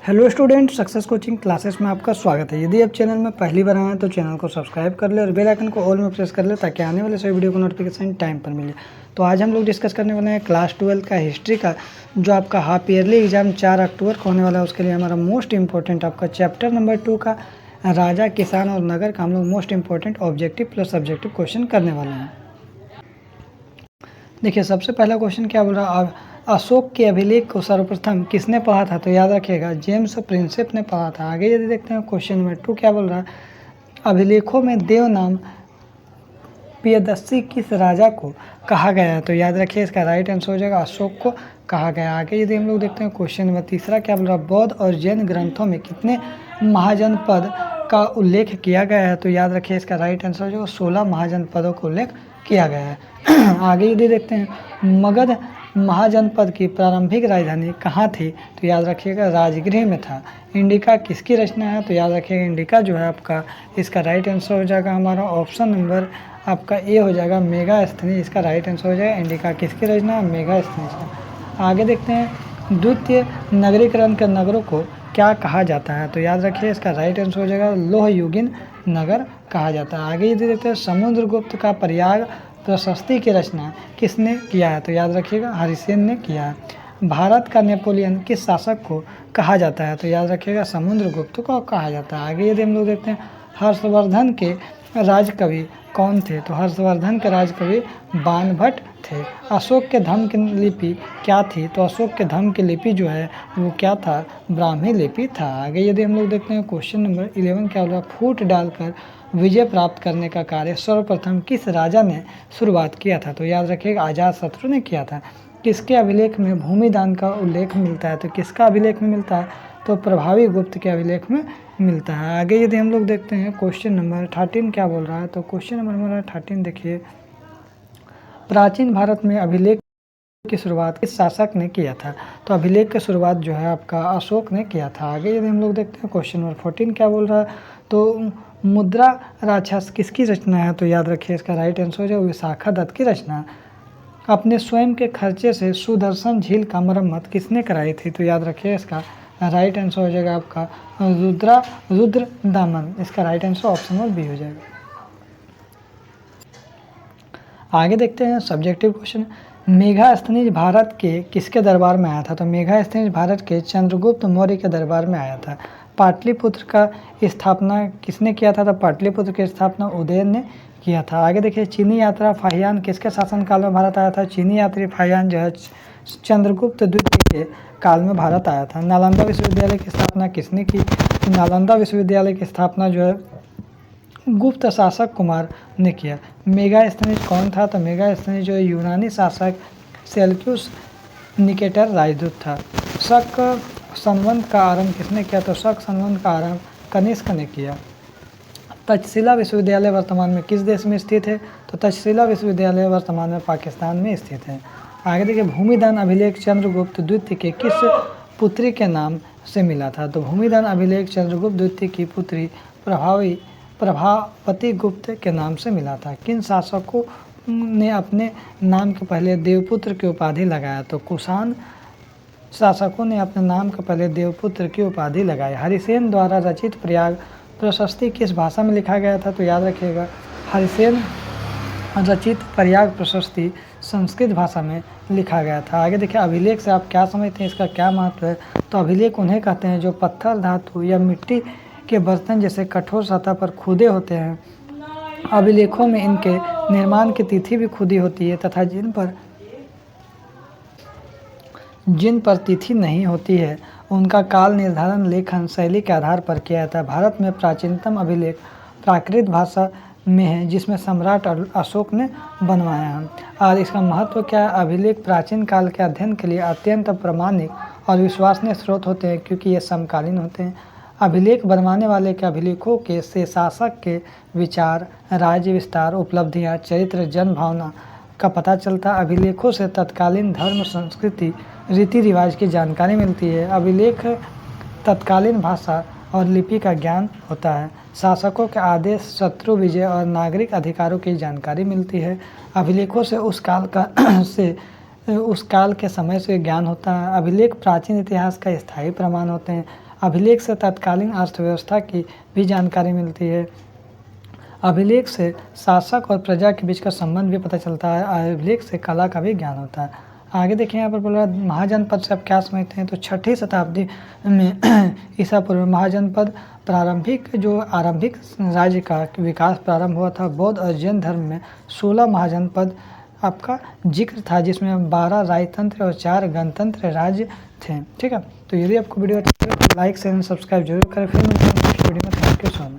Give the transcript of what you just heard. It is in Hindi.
Hello student, success coaching classes में आपका स्वागत है। यदि आप चैनल में पहली बार आए हैं तो चैनल को सब्सक्राइब कर ले और बेल आइकन को ऑल में प्रेस कर ले ताकि आने वाले सभी वीडियो को नोटिफिकेशन टाइम पर मिले। तो आज हम लोग डिस्कस करने वाले हैं क्लास 12 का हिस्ट्री का, जो आपका हाफ ईयरली एग्जाम 4 अक्टूबर को होने वाला है। उसके लिए हमारा मोस्ट इंपॉर्टेंट आपका चैप्टर नंबर 2 का राजा, किसान और नगर का हम लोग most important objective plus subjective question करने वाले हैं। देखिए, सबसे पहला क्वेश्चन क्या बोल रहा है, अशोक के अभिलेख को सर्वप्रथम किसने पढ़ा था? तो याद रखिएगा जेम्स प्रिंसेप ने पढ़ा था। आगे यदि देखते हैं क्वेश्चन नंबर 2 क्या बोल रहा है, अभिलेखों में देव नाम पियदस्सी किस राजा को कहा गया है? तो याद रखिए इसका राइट आंसर हो जाएगा अशोक को कहा गया। आगे यदि हम लोग देखते हैं क्वेश्चन नंबर 3 क्या बोल रहा है, बौद्ध और जैन ग्रंथों में कितने महाजनपद का उल्लेख किया गया है? तो याद रखिए इसका राइट आंसर हो जाएगा 16 महाजनपदों का उल्लेख किया गया है। आगे यदि देखते हैं मगध महाजनपद की प्रारंभिक राजधानी कहाँ थी? तो याद रखिएगा राजगृह में था। इंडिका किसकी रचना है? तो याद रखिएगा इंडिका जो है आपका, इसका राइट आंसर हो जाएगा हमारा ऑप्शन नंबर आपका ए हो जाएगा मेगास्थनीज। इसका राइट आंसर हो जाएगा इंडिका किसकी रचना? मेगास्थनीज का। आगे देखते हैं द्वितीय नगरीकरण के नगरों को क्या कहा जाता है? तो याद रखिए इसका राइट आंसर हो जाएगा लोहयुगीन नगर कहा जाता है। आगे यदि देखते हैं समुद्रगुप्त का प्रयाग प्रशस्ति की रचना किसने किया है? तो याद रखिएगा हरिसेन ने किया है। भारत का नेपोलियन किस शासक को कहा जाता है? तो याद रखिएगा समुद्रगुप्त को कहा जाता है। आगे यदि हम लोग देखते हैं हर्षवर्धन के राजकवि कौन थे? तो हर्षवर्धन के राजकवि बाणभट्ट थे। अशोक के धम्म की लिपि क्या थी? तो अशोक के धम्म की लिपि जो है वो क्या था? ब्राह्मी लिपि था। आगे यदि हम लोग देखते हैं क्वेश्चन नंबर 11 क्या होगा, फूट डालकर विजय प्राप्त करने का कार्य सर्वप्रथम किस राजा ने शुरुआत किया था? तो याद रखिएगा अजातशत्रु ने किया था। किसके अभिलेख में भूमिदान का उल्लेख मिलता है? तो किसका अभिलेख में मिलता है? तो प्रभावी गुप्त के अभिलेख में मिलता है। आगे यदि हम लोग देखते हैं क्वेश्चन नंबर 13 क्या बोल रहा है, तो क्वेश्चन नंबर हमारा 13 देखिए, प्राचीन भारत में अभिलेख की शुरुआत किस शासक ने किया था? तो अभिलेख की शुरुआत जो है आपका अशोक ने किया था। आगे यदि हम लोग देखते हैं क्वेश्चन नंबर 14 क्या बोल रहा है, तो मुद्रा राक्षस किसकी रचना है? तो याद रखिए इसका राइट आंसर हो जाएगा विशाखा दत्त की रचना। अपने स्वयं के खर्चे से सुदर्शन झील का मरम्मत किसने कराई थी? तो याद रखिए इसका राइट आंसर हो जाएगा आपका रुद्र दामन। इसका right answer option number B हो जाएगा। आगे देखते हैं सब्जेक्टिव क्वेश्चन, मेगास्थनीज भारत के किसके दरबार में आया था? तो मेगास्थनीज भारत के चंद्रगुप्त मौर्य के दरबार में आया था। पाटलिपुत्र का स्थापना किसने किया था? तो पाटलिपुत्र की स्थापना उदयन ने किया था। आगे देखिए चीनी यात्रा फाहियान किसके शासनकाल में भारत आया था? चीनी यात्री फाहियान जो है चंद्रगुप्त द्वितीय के काल में भारत आया था। नालंदा विश्वविद्यालय की स्थापना किसने की? नालंदा विश्वविद्यालय की स्थापना जो है गुप्त शासक कुमार ने किया। मेगास्थनीज कौन था? तो मेगास्थनीज जो यूनानी शासक सेल्यूकस निकेटर राजदूत था। शक संवंत का आरंभ किसने किया? तो शक संवंत का आरंभ कनिष्क ने किया। तक्षशिला विश्वविद्यालय वर्तमान में किस देश में स्थित है? तो तक्षशिला विश्वविद्यालय वर्तमान में पाकिस्तान में स्थित है। आगे देखिए भूमिदान अभिलेख चंद्रगुप्त द्वितीय के किस पुत्री के नाम से मिला था? तो भूमिदान अभिलेख चंद्रगुप्त द्वितीय की पुत्री प्रभावती गुप्त के नाम से मिला था। किन शासकों ने अपने नाम के पहले देवपुत्र की उपाधि लगाया? तो कुषाण शासकों ने अपने नाम के पहले देवपुत्र की उपाधि लगाई। हरिसेन द्वारा रचित प्रयाग प्रशस्ति किस भाषा में लिखा गया था? तो याद रखिएगा हरिसेन रचित प्रयाग प्रशस्ति संस्कृत भाषा में लिखा गया था। आगे देखिए अभिलेख से आप क्या समझते हैं, इसका क्या महत्व है? तो अभिलेख उन्हें कहते हैं जो पत्थर, धातु या मिट्टी के बर्तन जैसे कठोर सतह पर खुदे होते हैं। अभिलेखों में इनके निर्माण की तिथि भी खुदी होती है तथा जिन पर तिथि नहीं होती है उनका काल निर्धारण लेखन शैली के आधार पर किया जाता है। भारत में प्राचीनतम अभिलेख प्राकृत भाषा में है जिसमें सम्राट अशोक ने बनवाया है। और इसका महत्व क्या है? अभिलेख प्राचीन काल के अध्ययन के लिए अत्यंत प्रामाणिक और विश्वसनीय स्रोत होते हैं क्योंकि ये समकालीन होते हैं। अभिलेख बनवाने वाले के अभिलेखों के से शासक के विचार, राज्य विस्तार, उपलब्धियाँ, चरित्र, जन भावना का पता चलता है। अभिलेखों से तत्कालीन धर्म, संस्कृति, रीति रिवाज की जानकारी मिलती है। अभिलेख तत्कालीन भाषा और लिपि का ज्ञान होता है। शासकों के आदेश, शत्रु विजय और नागरिक अधिकारों की जानकारी मिलती है। अभिलेखों से उस काल के समय से ज्ञान होता है। अभिलेख प्राचीन इतिहास का स्थायी प्रमाण होते हैं। अभिलेख से तत्कालीन अर्थव्यवस्था की भी जानकारी मिलती है। अभिलेख से शासक और प्रजा के बीच का संबंध भी पता चलता है। अभिलेख से कला का भी ज्ञान होता है। आगे देखिए यहाँ पर बोल रहा है महाजनपद से आप क्या समझते हैं, तो 6ठी शताब्दी में ईसा पूर्व महाजनपद आरंभिक राज्य का विकास प्रारंभ हुआ था। बौद्ध और जैन धर्म में 16 महाजनपद आपका जिक्र था, जिसमें 12 राजतंत्र और 4 गणतंत्र राज्य थे। ठीक है, तो यदि आपको वीडियो अच्छा लगे तो लाइक शेयर सब्सक्राइब जरूर करें। फिर मिलते हैं नेक्स्ट वीडियो में। Thank you so much.